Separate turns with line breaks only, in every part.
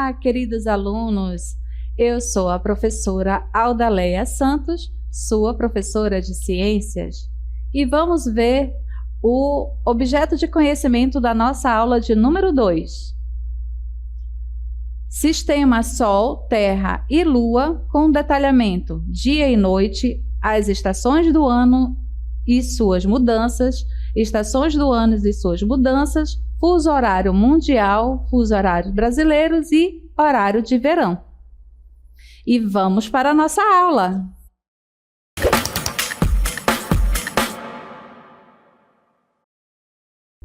Olá, queridos alunos! Eu sou a professora Aldaleia Santos, sua professora de Ciências, e vamos ver o objeto de conhecimento da nossa aula de número 2. Sistema Sol, Terra e Lua, com detalhamento dia e noite, as estações do ano e suas mudanças, estações do ano e suas mudanças, fuso horário mundial, fuso horários brasileiros e horário de verão. E vamos para a nossa aula.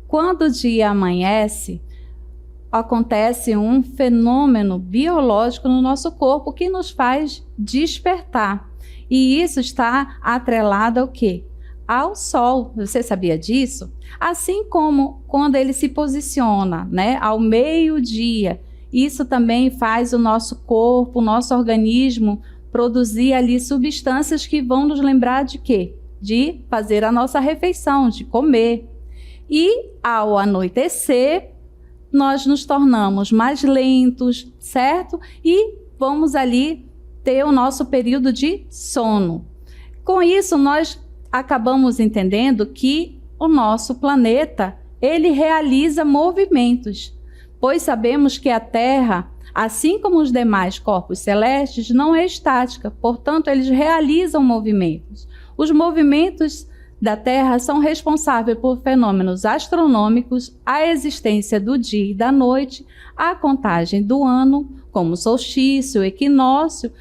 Quando o dia amanhece, acontece um fenômeno biológico no nosso corpo que nos faz despertar. E isso está atrelado ao quê? Ao Sol. Você sabia disso? Assim como quando ele se posiciona, né, ao meio-dia, isso também faz o nosso corpo, o nosso organismo produzir ali substâncias que vão nos lembrar de quê? De fazer a nossa refeição, de comer. E ao anoitecer, nós nos tornamos mais lentos, certo? E vamos ali ter o nosso período de sono. Com isso, nós acabamos entendendo que o nosso planeta, ele realiza movimentos, pois sabemos que a Terra, assim como os demais corpos celestes, não é estática, portanto, eles realizam movimentos. Os movimentos da Terra são responsáveis por fenômenos astronômicos, a existência do dia e da noite, a contagem do ano, como solstício, equinócio,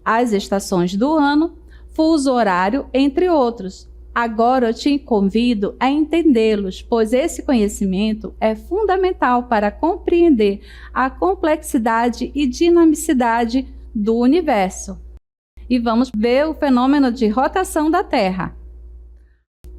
as estações do ano, fuso horário, entre outros. Agora eu te convido a entendê-los, pois esse conhecimento é fundamental para compreender a complexidade e dinamicidade do universo. E vamos ver o fenômeno de rotação da Terra.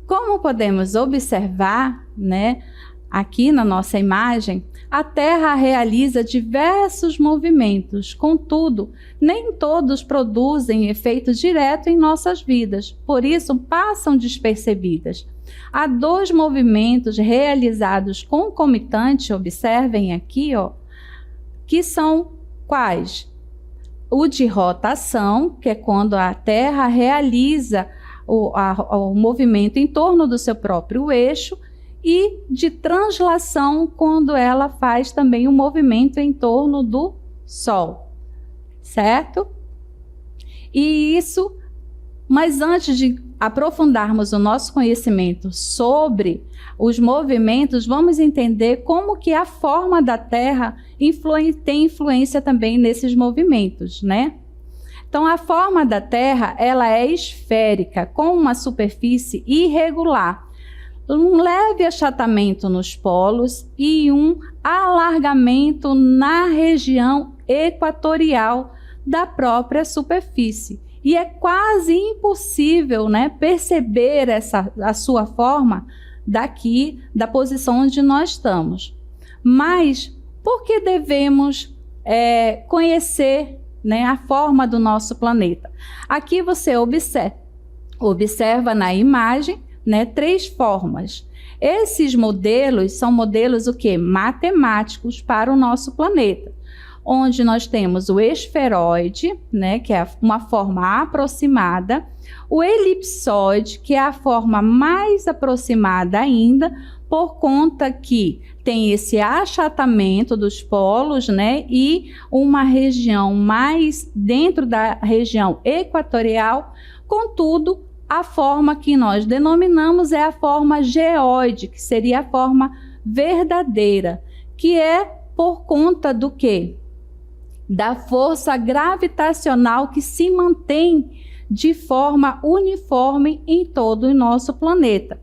Como podemos observar, né, aqui na nossa imagem, a Terra realiza diversos movimentos, contudo, nem todos produzem efeito direto em nossas vidas, por isso passam despercebidas. Há 2 movimentos realizados concomitantes, observem aqui, ó, que são quais? O de rotação, que é quando a Terra realiza o movimento em torno do seu próprio eixo, e de translação, quando ela faz também um movimento em torno do Sol, certo? E isso, mas antes de aprofundarmos o nosso conhecimento sobre os movimentos, vamos entender como que a forma da Terra tem influência também nesses movimentos, né? Então, a forma da Terra, ela é esférica, com uma superfície irregular, um leve achatamento nos polos e um alargamento na região equatorial da própria superfície. E é quase impossível, né, perceber a sua forma daqui, da posição onde nós estamos. Mas por que devemos conhecer, né, a forma do nosso planeta? Aqui você observa na imagem, né, 3 formas. Esses modelos são modelos o quê? Matemáticos para o nosso planeta, onde nós temos o esferoide, né, que é uma forma aproximada, o elipsoide, que é a forma mais aproximada ainda, por conta que tem esse achatamento dos polos, né, e uma região mais dentro da região equatorial. Contudo, a forma que nós denominamos é a forma geóide, que seria a forma verdadeira, que é por conta do quê? Da força gravitacional que se mantém de forma uniforme em todo o nosso planeta.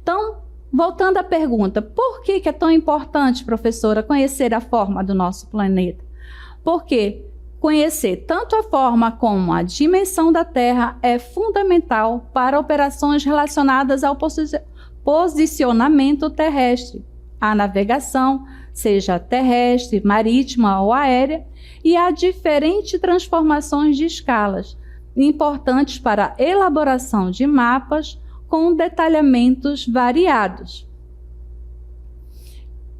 Então, voltando à pergunta, por que é tão importante, professora, conhecer a forma do nosso planeta? Porque conhecer tanto a forma como a dimensão da Terra é fundamental para operações relacionadas ao posicionamento terrestre, a navegação, seja terrestre, marítima ou aérea, e a diferentes transformações de escalas, importantes para a elaboração de mapas com detalhamentos variados.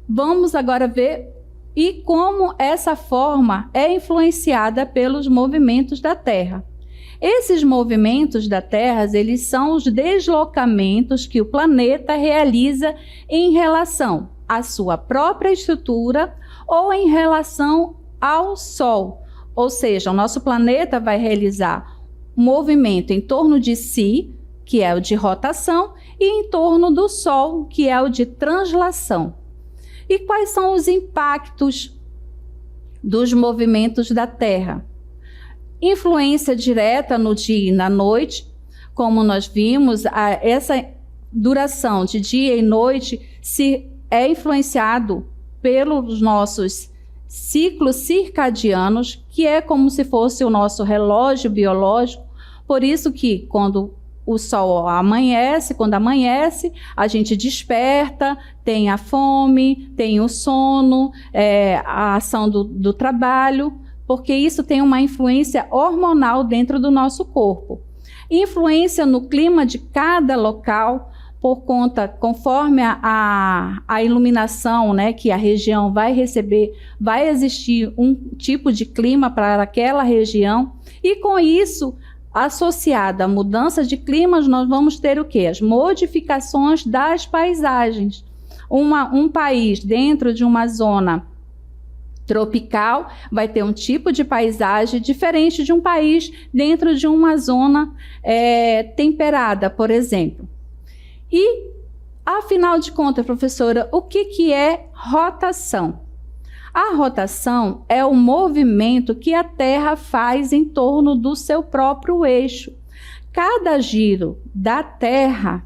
Vamos agora ver e como essa forma é influenciada pelos movimentos da Terra. Esses movimentos da Terra, eles são os deslocamentos que o planeta realiza em relação à sua própria estrutura ou em relação ao Sol. Ou seja, o nosso planeta vai realizar um movimento em torno de si, que é o de rotação, e em torno do Sol, que é o de translação. E quais são os impactos dos movimentos da Terra? Influência direta no dia e na noite, como nós vimos, essa duração de dia e noite é influenciado pelos nossos ciclos circadianos, que é como se fosse o nosso relógio biológico. Por isso que quando o sol amanhece, quando amanhece, a gente desperta, tem a fome, tem o sono, a ação do trabalho, porque isso tem uma influência hormonal dentro do nosso corpo. Influência no clima de cada local, por conta, conforme a iluminação, né, que a região vai receber, vai existir um tipo de clima para aquela região, e com isso, associada à mudança de climas, nós vamos ter o quê? As modificações das paisagens. Um país dentro de uma zona tropical vai ter um tipo de paisagem diferente de um país dentro de uma zona temperada, por exemplo. E, afinal de contas, professora, o que é rotação? A rotação é o movimento que a Terra faz em torno do seu próprio eixo. Cada giro da Terra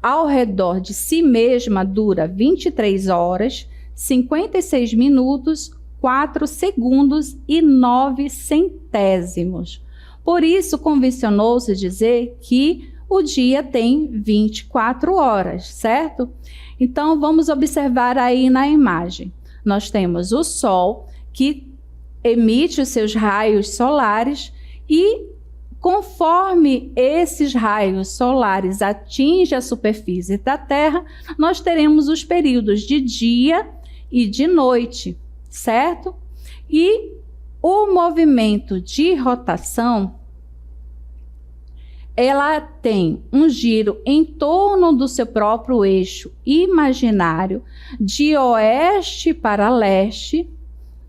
ao redor de si mesma dura 23 horas, 56 minutos, 4 segundos e 9 centésimos. Por isso, convencionou-se dizer que o dia tem 24 horas, certo? Então, vamos observar aí na imagem. Nós temos o Sol, que emite os seus raios solares e, conforme esses raios solares atingem a superfície da Terra, nós teremos os períodos de dia e de noite, certo? E o movimento de rotação, ela tem um giro em torno do seu próprio eixo imaginário, de oeste para leste,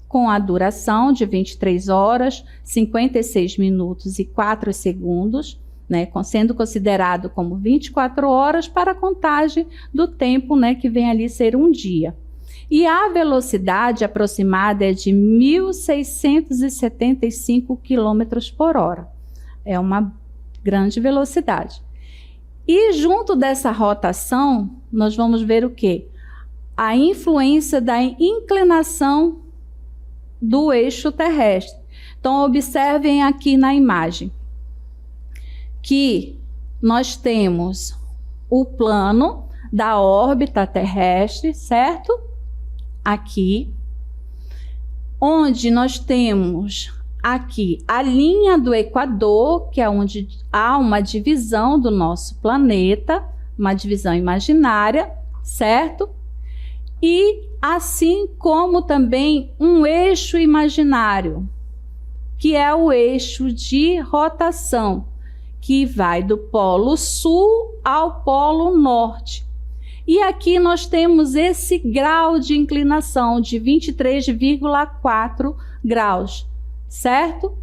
com a duração de 23 horas, 56 minutos e 4 segundos, né, sendo considerado como 24 horas para a contagem do tempo, né, que vem ali ser um dia. E a velocidade aproximada é de 1.675 km por hora. É uma grande velocidade. E junto dessa rotação, nós vamos ver o quê? A influência da inclinação do eixo terrestre. Então, observem aqui na imagem que nós temos o plano da órbita terrestre, certo? Aqui, onde nós temos aqui a linha do Equador, que é onde há uma divisão do nosso planeta, uma divisão imaginária, certo? E assim como também um eixo imaginário, que é o eixo de rotação, que vai do polo sul ao polo norte. E aqui nós temos esse grau de inclinação de 23,4 graus, certo?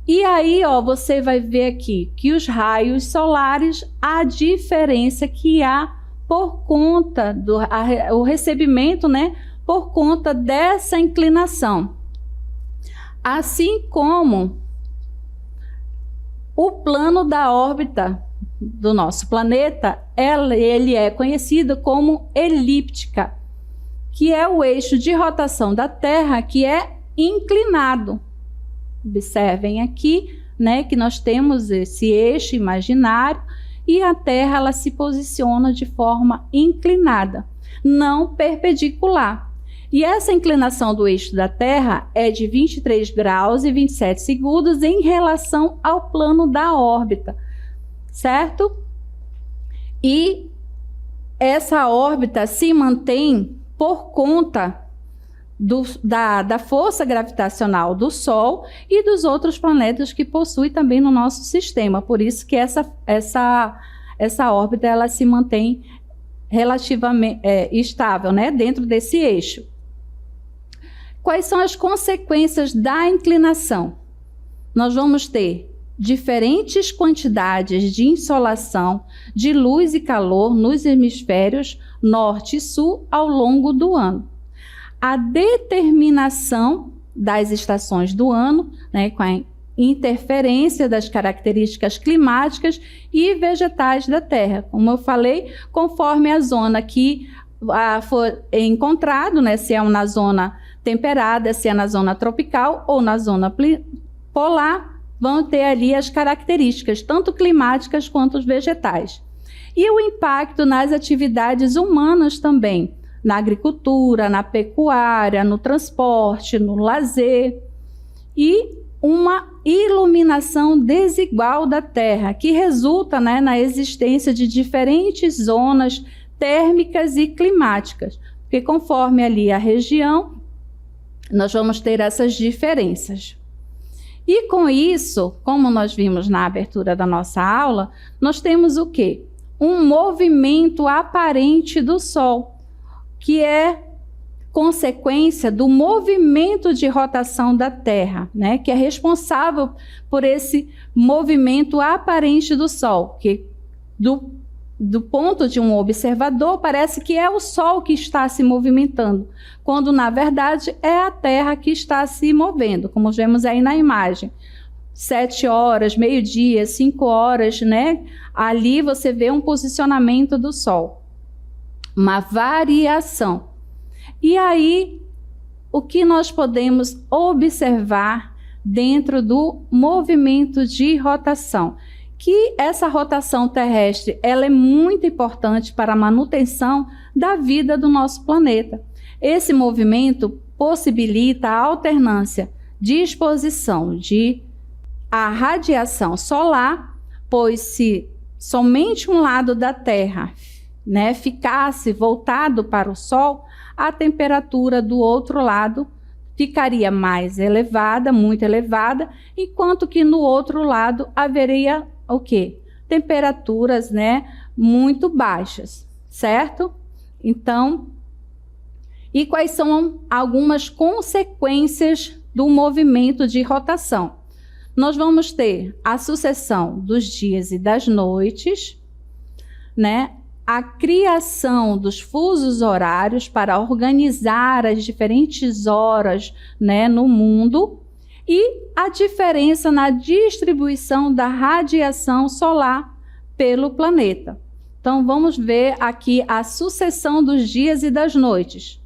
E aí, ó, você vai ver aqui que os raios solares, a diferença que há por conta o recebimento, né, por conta dessa inclinação. Assim como o plano da órbita do nosso planeta, ele é conhecido como elíptica, que é o eixo de rotação da Terra que é inclinado. Observem aqui, né, que nós temos esse eixo imaginário e a Terra ela se posiciona de forma inclinada, não perpendicular. E essa inclinação do eixo da Terra é de 23 graus e 27 segundos em relação ao plano da órbita, certo? E essa órbita se mantém por conta da força gravitacional do Sol e dos outros planetas que possui também no nosso sistema. Por isso que essa órbita ela se mantém relativamente estável, né, dentro desse eixo. Quais são as consequências da inclinação? Nós vamos ter diferentes quantidades de insolação, de luz e calor nos hemisférios norte e sul ao longo do ano. A determinação das estações do ano, né, com a interferência das características climáticas e vegetais da Terra. Como eu falei, conforme a zona que for encontrado, né, se é na zona temperada, se é na zona tropical ou na zona polar, vão ter ali as características, tanto climáticas quanto vegetais. E o impacto nas atividades humanas também, na agricultura, na pecuária, no transporte, no lazer, e uma iluminação desigual da Terra, que resulta, né, na existência de diferentes zonas térmicas e climáticas, porque conforme ali a região, nós vamos ter essas diferenças. E com isso, como nós vimos na abertura da nossa aula, nós temos o quê? Um movimento aparente do Sol, que é consequência do movimento de rotação da Terra, né? Que é responsável por esse movimento aparente do Sol, que do ponto de um observador parece que é o Sol que está se movimentando, quando na verdade é a Terra que está se movendo, como vemos aí na imagem. 7 horas, meio-dia, 5 horas, né? Ali você vê um posicionamento do Sol. Uma variação. E aí, o que nós podemos observar dentro do movimento de rotação? Que essa rotação terrestre, ela é muito importante para a manutenção da vida do nosso planeta. Esse movimento possibilita a alternância de exposição à radiação solar, pois se somente um lado da Terra, né, ficasse voltado para o Sol, a temperatura do outro lado ficaria mais elevada, muito elevada, enquanto que no outro lado haveria o quê? Temperaturas, né, muito baixas, certo? Então, e quais são algumas consequências do movimento de rotação? Nós vamos ter a sucessão dos dias e das noites, né? A criação dos fusos horários para organizar as diferentes horas, né, no mundo, e a diferença na distribuição da radiação solar pelo planeta. Então, vamos ver aqui a sucessão dos dias e das noites,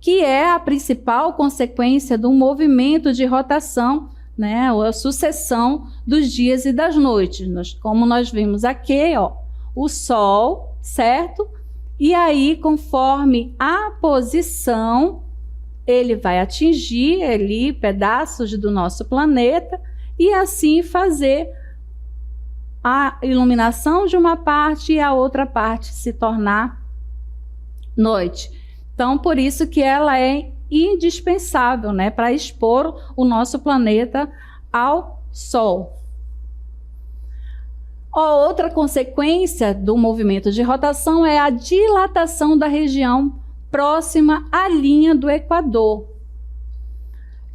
que é a principal consequência do movimento de rotação, né, ou a sucessão dos dias e das noites. Como nós vimos aqui, ó, o Sol, certo? E aí, conforme a posição, ele vai atingir ali pedaços do nosso planeta e assim fazer a iluminação de uma parte e a outra parte se tornar noite. Então, por isso que ela é indispensável, né, para expor o nosso planeta ao Sol. Outra consequência do movimento de rotação é a dilatação da região próxima à linha do Equador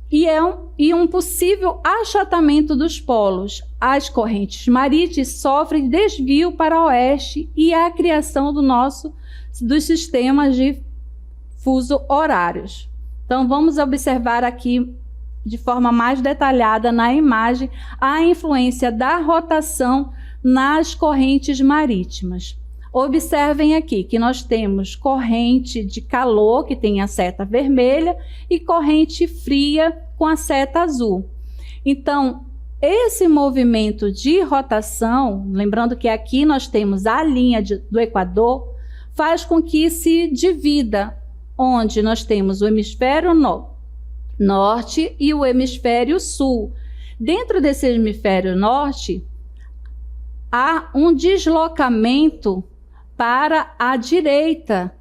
e um possível achatamento dos polos. As correntes marítimas sofrem desvio para o oeste e a criação dos sistemas de fuso horários. Então, vamos observar aqui de forma mais detalhada na imagem a influência da rotação nas correntes marítimas. Observem aqui que nós temos corrente de calor, que tem a seta vermelha, e corrente fria com a seta azul. Então, esse movimento de rotação, lembrando que aqui nós temos a linha do Equador, faz com que se divida, onde nós temos o hemisfério norte e o hemisfério sul. Dentro desse hemisfério norte, há um deslocamento para a direita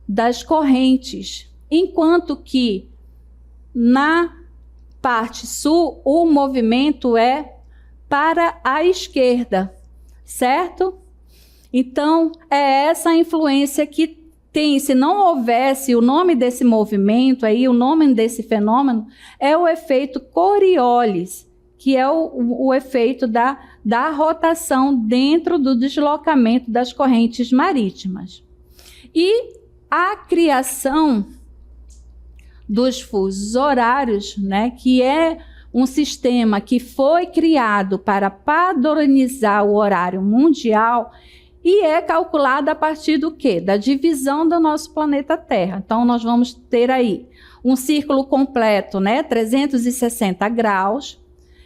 das correntes, enquanto que na parte sul, o movimento é para a esquerda, certo? Então, é essa influência que tem. Se não houvesse o nome desse movimento aí, o nome desse fenômeno, é o efeito Coriolis, que é o efeito da rotação dentro do deslocamento das correntes marítimas. E a criação dos fusos horários, né, que é um sistema que foi criado para padronizar o horário mundial e é calculado a partir do quê? Da divisão do nosso planeta Terra. Então, nós vamos ter aí um círculo completo, né, 360 graus,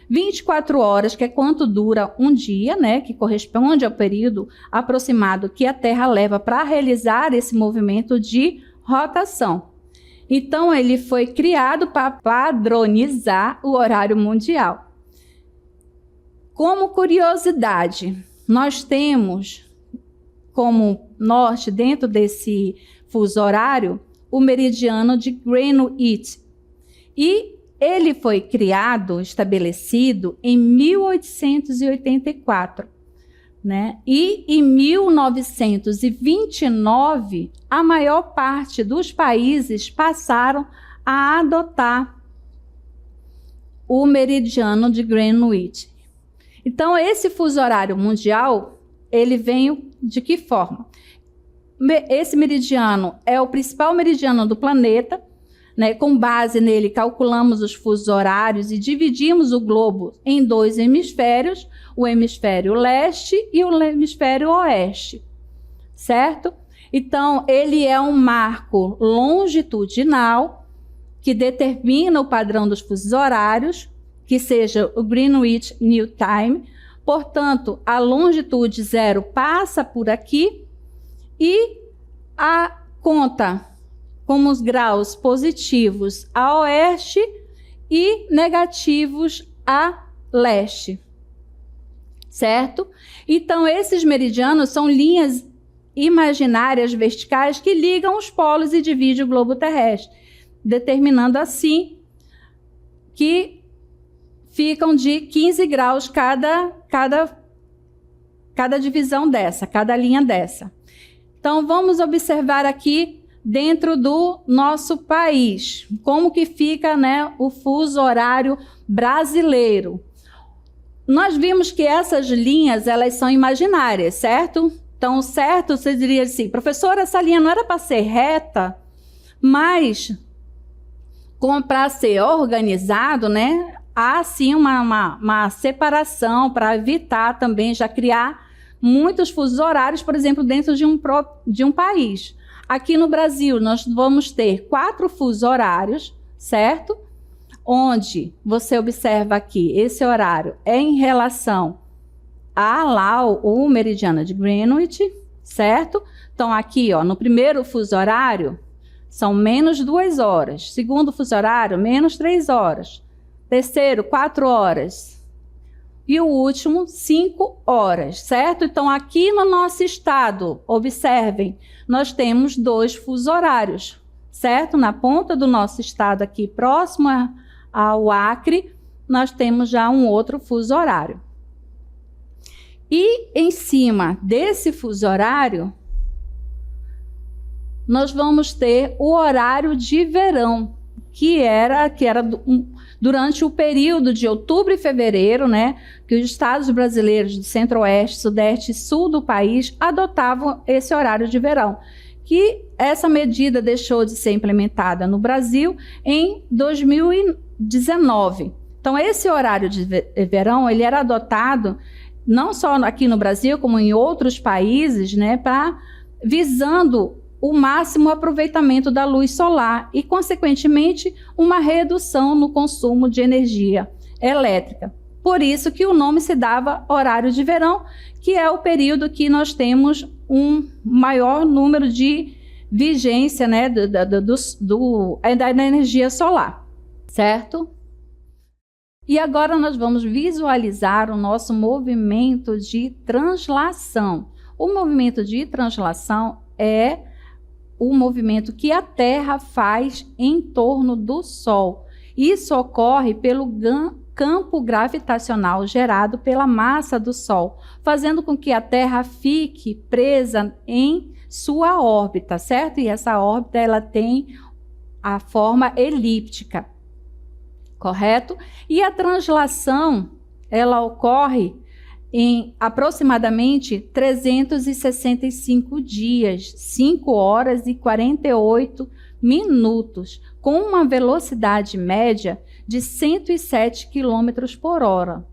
24 horas, que é quanto dura um dia, né, que corresponde ao período aproximado que a Terra leva para realizar esse movimento de rotação. Então, ele foi criado para padronizar o horário mundial. Como curiosidade, nós temos como norte, dentro desse fuso horário, o meridiano de Greenwich. E ele foi criado, estabelecido em 1884, né? E em 1929, a maior parte dos países passaram a adotar o meridiano de Greenwich. Então, esse fuso horário mundial, ele vem de que forma? Esse meridiano é o principal meridiano do planeta, né? Com base nele, calculamos os fusos horários e dividimos o globo em dois hemisférios, o hemisfério leste e o hemisfério oeste, certo? Então, ele é um marco longitudinal que determina o padrão dos fusos horários, que seja o Greenwich Mean Time. Portanto, a longitude 0 passa por aqui e a conta como os graus positivos a oeste e negativos a leste, certo? Então, esses meridianos são linhas imaginárias verticais que ligam os polos e dividem o globo terrestre, determinando assim que ficam de 15 graus cada divisão dessa, cada linha dessa. Então, vamos observar aqui dentro do nosso país, como que fica, né, o fuso horário brasileiro. Nós vimos que essas linhas, elas são imaginárias, certo? Então, certo, você diria assim, professora, essa linha não era para ser reta, mas para ser organizado, né, há sim uma separação para evitar também já criar muitos fusos horários, por exemplo, dentro de um país. Aqui no Brasil, nós vamos ter 4 fusos horários, certo? Onde você observa aqui, esse horário é em relação a lá o meridiano de Greenwich, certo? Então, aqui, ó, no primeiro fuso horário, são menos 2 horas. Segundo fuso horário, menos 3 horas. Terceiro, 4 horas. E o último, 5 horas, certo? Então, aqui no nosso estado, observem, nós temos 2 fusos horários, certo? Na ponta do nosso estado aqui, próximo ao Acre, nós temos já um outro fuso horário. E em cima desse fuso horário, nós vamos ter o horário de verão, que era durante o período de outubro e fevereiro, né, que os estados brasileiros do centro-oeste, sudeste e sul do país adotavam esse horário de verão, que essa medida deixou de ser implementada no Brasil em 2019. Então, esse horário de verão, ele era adotado não só aqui no Brasil, como em outros países, né, visando o máximo aproveitamento da luz solar e, consequentemente, uma redução no consumo de energia elétrica. Por isso que o nome se dava horário de verão, que é o período que nós temos um maior número de vigência, né, da energia solar, certo? E agora nós vamos visualizar o nosso movimento de translação. O movimento de translação é o movimento que a Terra faz em torno do Sol. Isso ocorre pelo campo gravitacional gerado pela massa do Sol, fazendo com que a Terra fique presa em sua órbita, certo? E essa órbita ela tem a forma elíptica, correto? E a translação ela ocorre em aproximadamente 365 dias, 5 horas e 48 minutos, com uma velocidade média de 107 km por hora.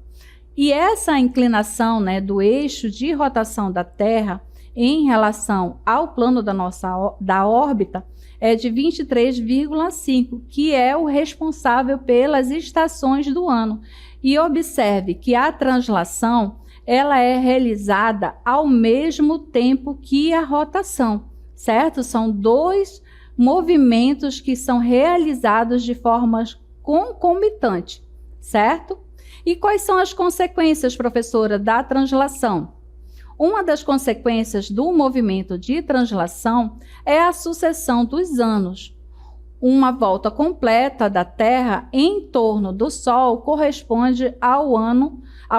E essa inclinação, né, do eixo de rotação da Terra em relação ao plano da órbita é de 23,5, que é o responsável pelas estações do ano. E observe que a translação ela é realizada ao mesmo tempo que a rotação, certo? São dois movimentos que são realizados de forma concomitante, certo? E quais são as consequências, professora, da translação? Uma das consequências do movimento de translação é a sucessão dos anos. Uma volta completa da Terra em torno do Sol corresponde ao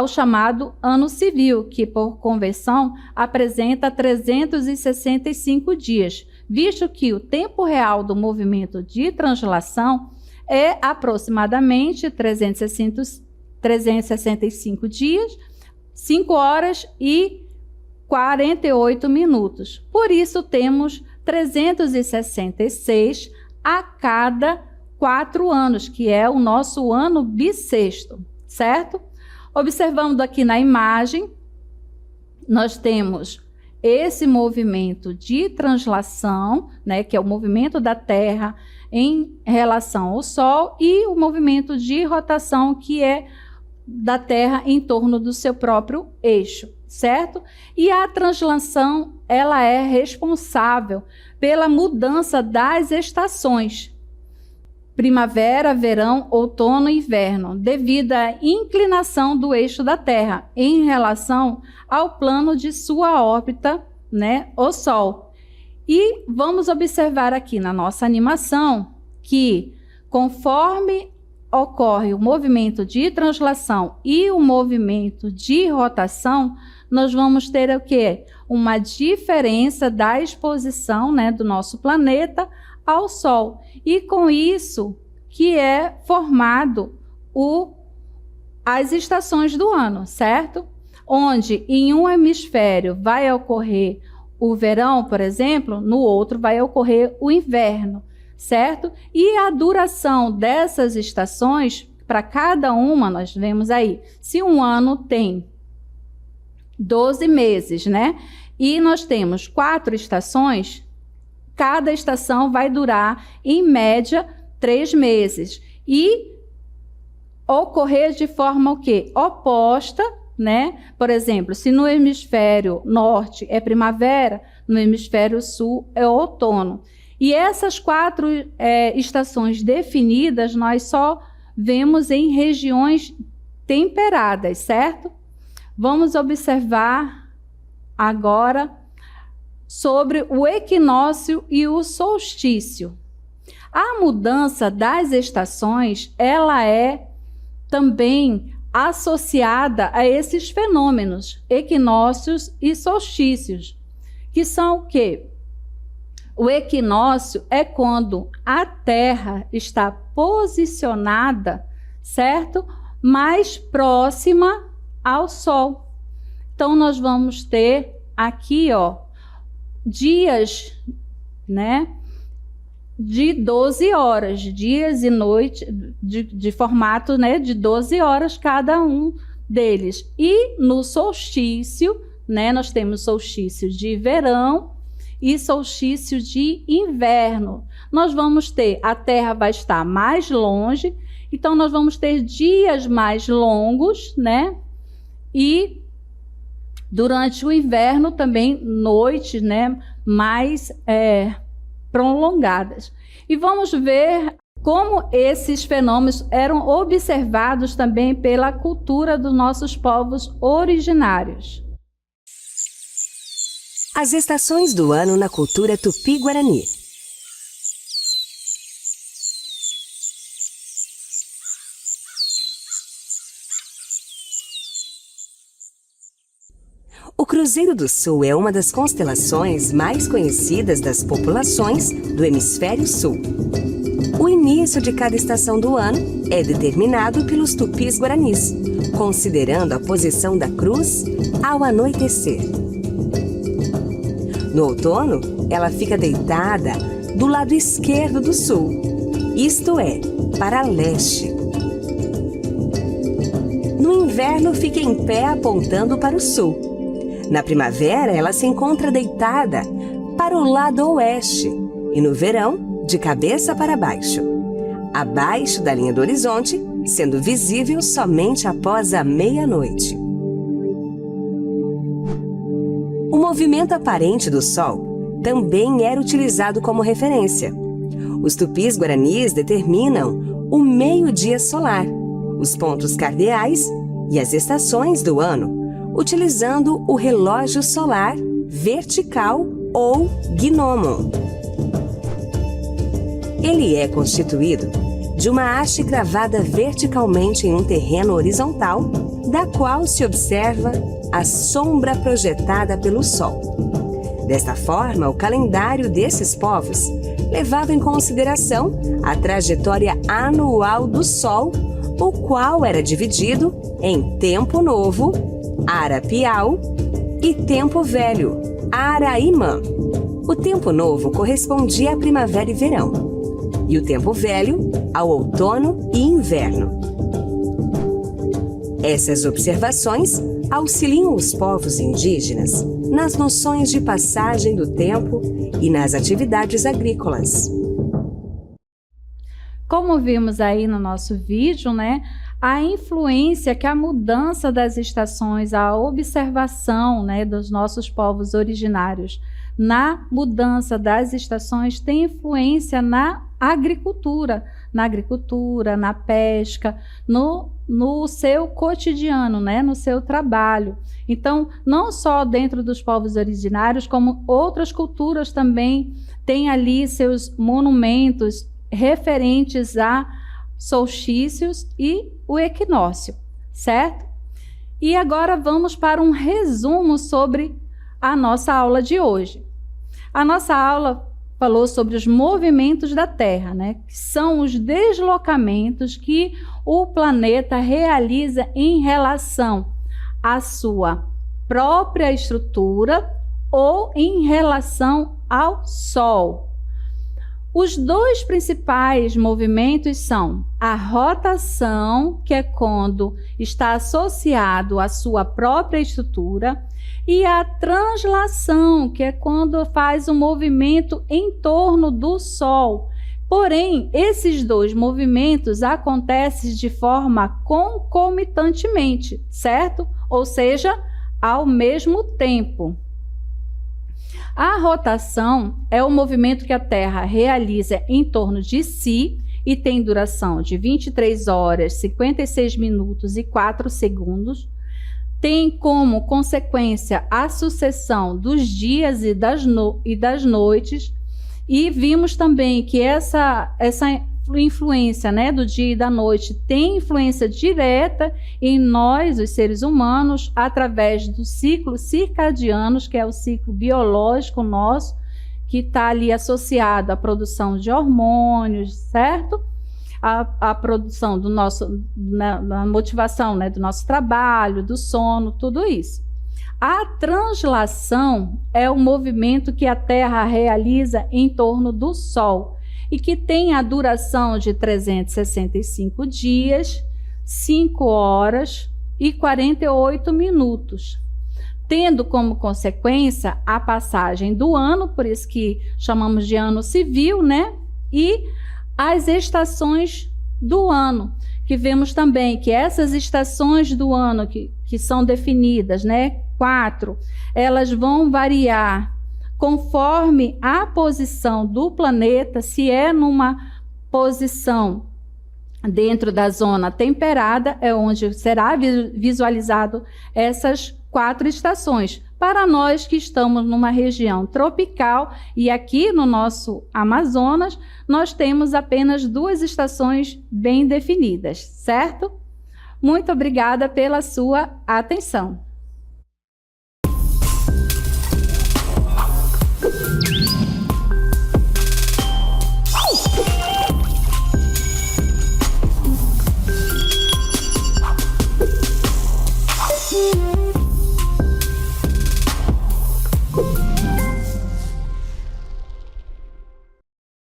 chamado ano civil, que por conversão apresenta 365 dias, visto que o tempo real do movimento de translação é aproximadamente 365 dias, 5 horas e 48 minutos. Por isso, temos 366 a cada 4 anos, que é o nosso ano bissexto, certo? Observando aqui na imagem, nós temos esse movimento de translação, né, que é o movimento da Terra em relação ao Sol, e o movimento de rotação, que é da Terra em torno do seu próprio eixo, certo? E a translação, ela é responsável pela mudança das estações, primavera, verão, outono e inverno, devido à inclinação do eixo da Terra em relação ao plano de sua órbita, né, o Sol. E vamos observar aqui na nossa animação que, conforme ocorre o movimento de translação e o movimento de rotação, nós vamos ter o quê? Uma diferença da exposição, né, do nosso planeta ao Sol. E com isso que é formado as estações do ano, certo? Onde em um hemisfério vai ocorrer o verão, por exemplo, no outro vai ocorrer o inverno, certo? E a duração dessas estações, para cada uma, nós vemos aí, se um ano tem 12 meses, né? E nós temos 4 estações, cada estação vai durar, em média, 3 meses. E ocorrer de forma o quê? Oposta, né? Por exemplo, se no hemisfério norte é primavera, no hemisfério sul é outono. E essas 4 estações definidas, nós só vemos em regiões temperadas, certo? Vamos observar agora sobre o equinócio e o solstício. A mudança das estações, ela é também associada a esses fenômenos, equinócios e solstícios, que são o quê? O equinócio é quando a Terra está posicionada, certo? Mais próxima ao Sol. Então, nós vamos ter aqui, ó, dias, né, de 12 horas, dias e noites, de formato, né, de 12 horas cada um deles. E no solstício, né, nós temos solstício de verão e solstício de inverno. Nós vamos ter, a Terra vai estar mais longe, então nós vamos ter dias mais longos, né? E durante o inverno também noites, né, mais prolongadas. E vamos ver como esses fenômenos eram observados também pela cultura dos nossos povos originários.
As estações do ano na cultura Tupi-Guarani. Cruzeiro do Sul é uma das constelações mais conhecidas das populações do Hemisfério Sul. O início de cada estação do ano é determinado pelos tupis-guaranis, considerando a posição da cruz ao anoitecer. No outono, ela fica deitada do lado esquerdo do sul, isto é, para leste. No inverno, fica em pé apontando para o sul. Na primavera, ela se encontra deitada para o lado oeste e no verão, de cabeça para baixo, abaixo da linha do horizonte, sendo visível somente após a meia-noite. O movimento aparente do Sol também era utilizado como referência. Os tupis-guaranis determinam o meio-dia solar, os pontos cardeais e as estações do ano, utilizando o relógio solar vertical ou gnomon. Ele é constituído de uma haste cravada verticalmente em um terreno horizontal, da qual se observa a sombra projetada pelo Sol. Desta forma, o calendário desses povos levava em consideração a trajetória anual do Sol, o qual era dividido em Tempo Novo, Arapiau, e Tempo Velho, Araimã. O Tempo Novo correspondia à primavera e verão, e o Tempo Velho ao outono e inverno. Essas observações auxiliam os povos indígenas nas noções de passagem do tempo e nas atividades agrícolas.
Como vimos aí no nosso vídeo, né, a influência que a mudança das estações, a observação, né, dos nossos povos originários na mudança das estações tem influência na agricultura, na pesca, no seu cotidiano, né, no seu trabalho. Então, não só dentro dos povos originários, como outras culturas também têm ali seus monumentos referentes a solstícios e o equinócio, certo? E agora vamos para um resumo sobre a nossa aula de hoje. A nossa aula falou sobre os movimentos da Terra, né? Que são os deslocamentos que o planeta realiza em relação à sua própria estrutura ou em relação ao Sol. Os dois principais movimentos são a rotação, que é quando está associado à sua própria estrutura, e a translação, que é quando faz um movimento em torno do Sol. Porém, esses dois movimentos acontecem de forma concomitantemente, certo? Ou seja, ao mesmo tempo. A rotação é o movimento que a Terra realiza em torno de si e tem duração de 23 horas, 56 minutos e 4 segundos. Tem como consequência a sucessão dos dias e das noites. E vimos também que essa influência, né, do dia e da noite tem influência direta em nós, os seres humanos, através do ciclo circadiano, que é o ciclo biológico nosso, que está ali associado à produção de hormônios, certo? A produção do nosso, na motivação, né, do nosso trabalho, do sono, tudo isso. A translação é o movimento que a Terra realiza em torno do Sol e que tem a duração de 365 dias, 5 horas e 48 minutos, tendo como consequência a passagem do ano, por isso que chamamos de ano civil, né? E as estações do ano, que vemos também que essas estações do ano que são definidas, né? 4, elas vão variar conforme a posição do planeta, se é numa posição dentro da zona temperada, é onde será visualizado essas 4 estações. Para nós que estamos numa região tropical e aqui no nosso Amazonas, nós temos apenas 2 estações bem definidas, certo? Muito obrigada pela sua atenção.